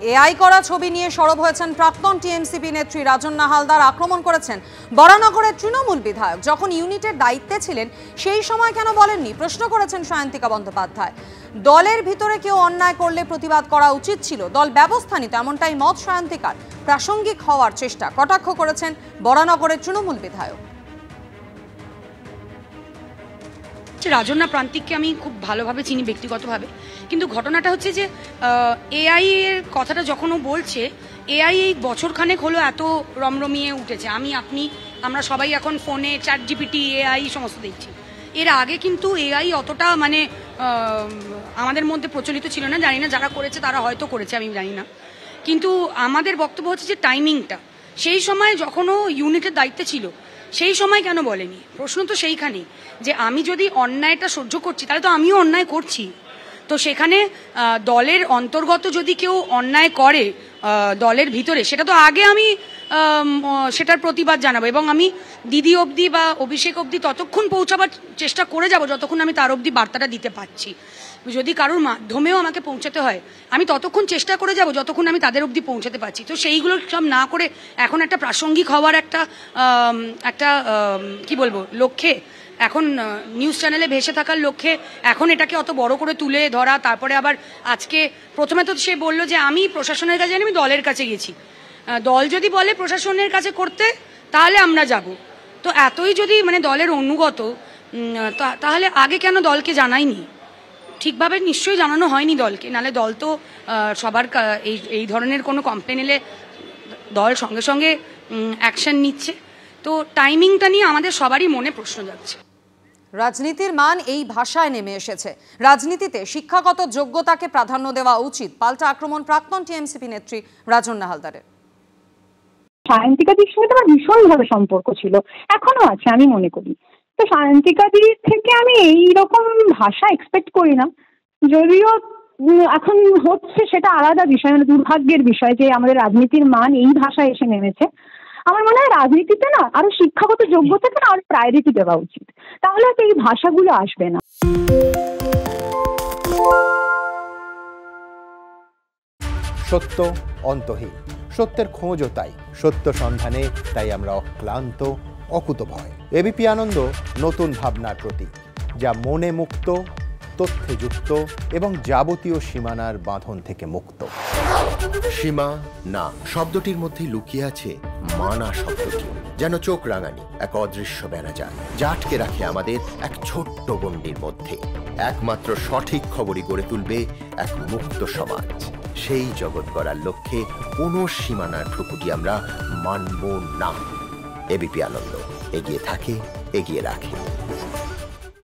AI করা ছবি নিয়ে সরব হয়েছেন প্রাক্তন টিএমসিপি নেত্রী রাজন্না হালদার। আক্রমণ করেছেন বরানগরের তৃণমূল বিধায়ক। যখন ইউনিটের দায়িত্বে ছিলেন সেই সময় কেন বলেননি, প্রশ্ন করেছেন সায়ন্তিকা বন্দ্যোপাধ্যায়। দলের ভিতরে কেউ অন্যায় করলে প্রতিবাদ করা উচিত ছিল, দল ব্যবস্থা নিত, এমনটাই মত সায়ন্তিকার। প্রাসঙ্গিক হওয়ার চেষ্টা কটাক্ষ করেছেন বরানগরের তৃণমূল বিধায়ক। রাজন্না প্রান্তিককে আমি খুব ভালোভাবে চিনি ব্যক্তিগতভাবে, কিন্তু ঘটনাটা হচ্ছে যে এআই এর কথাটা যখন ও বলছে, এআই এই বছরখানেক হলো এত রমরমিয়ে উঠেছে। আমরা সবাই এখন ফোনে চ্যাট জিপিটি, এআই সমস্ত দেখছি। এর আগে কিন্তু এআই অতটা মানে আমাদের মধ্যে প্রচলিত ছিল না। জানি না যারা করেছে তারা হয়তো করেছে, আমি জানি না। কিন্তু আমাদের বক্তব্য হচ্ছে যে টাইমিংটা, সেই সময় যখন ও ইউনিটের দায়িত্বে ছিল সেই সময় কেন বলেনি? প্রশ্ন তো সেইখানেই যে আমি যদি অন্যায়টা সহ্য করছি তাহলে তো আমিও অন্যায় করছি। তো সেখানে দলের অন্তর্গত যদি কেউ অন্যায় করে দলের ভিতরে, সেটা তো আগে আমি সেটার প্রতিবাদ জানাবো, এবং আমি দিদি অবধি বা অভিষেক অবধি ততক্ষণ পৌঁছাবার চেষ্টা করে যাব যতক্ষণ আমি তার অবধি বার্তাটা দিতে পারছি। যদি কারোর মাধ্যমেও আমাকে পৌঁছাতে হয় আমি ততক্ষণ চেষ্টা করে যাব যতক্ষণ আমি তাদের অবধি পৌঁছাতে পারছি। তো সেইগুলো সব না করে এখন একটা প্রাসঙ্গিক হওয়ার একটা কি বলবো লক্ষ্যে, এখন নিউজ চ্যানেলে ভেসে থাকার লক্ষ্যে এখন এটাকে অত বড় করে তুলে ধরা, তারপরে আবার আজকে প্রথমে তো সে বলল যে আমি প্রশাসনের কাছে, আমি দলের কাছে গেছি। দল যদি বলে প্রশাসনের কাছে করতে তাহলে আমরা যাব। তো এতই যদি মানে দলের অনুগত, তাহলে আগে কেন দলকে জানায়নি? ঠিকভাবে নিশ্চয়ই জানানো হয়নি দলকে, নাহলে দল তো সবার এই ধরনের কোনো কমপ্লেন এলে দল সঙ্গে সঙ্গে অ্যাকশন নিচ্ছে। তো টাইমিংটা নিয়ে আমাদের সবারই মনে প্রশ্ন যাচ্ছে। রাজনীতির মান এই ভাষায় নেমে এসেছে। রাজনীতিতে শিক্ষাগত যোগ্যতাকে প্রাধান্য দেওয়া উচিত, পাল্টা আক্রমণ প্রাক্তন টিএমসিপি নেত্রী রাজন্না হালদারের। সায়ন্তিকাদির সঙ্গে আমার ভীষণভাবে সম্পর্ক ছিল, এখনো আছে আমি মনে করি। তো সায়ন্তিকাদির থেকে আমি এইরকম ভাষা এক্সপেক্ট করি না, যদিও এখন হচ্ছে সেটা আলাদা বিষয়, মানে দুর্ভাগ্যের বিষয় যে আমাদের রাজনীতির মান এই ভাষায় এসে নেমেছে। আমার মনে হয় রাজনীতিতে না আরো শিক্ষাগত যোগ্যতাকে না আরো প্রায়োরিটি দেওয়া উচিত, তাহলে হয়তো এই ভাষাগুলো আসবে না। সত্য অন্তহীন, সত্যের খোঁজও তাই, সত্য সন্ধানে তাই আমরা অক্লান্ত, অকুতভয়। এবিপি আনন্দ নতুন ভাবনার প্রতীক, যা মনে মুক্ত, তথ্যে যুক্ত এবং যাবতীয় সীমানার বাঁধন থেকে মুক্ত। সীমা না শব্দটির মধ্যে লুকিয়ে আছে মানা শব্দটি, যেন চোখ রাঙানি এক অদৃশ্য ব্যানাজার, যা আটকে রাখে আমাদের এক ছোট্ট গণ্ডির মধ্যে। একমাত্র সঠিক খবরই গড়ে তুলবে এক মুক্ত সমাজ। সেই জগৎ গড়ার লক্ষ্যে কোনো সীমানার ঠুকুটি আমরা মানব না। এবিপি আনন্দ এগিয়ে থাকে, এগিয়ে রাখে।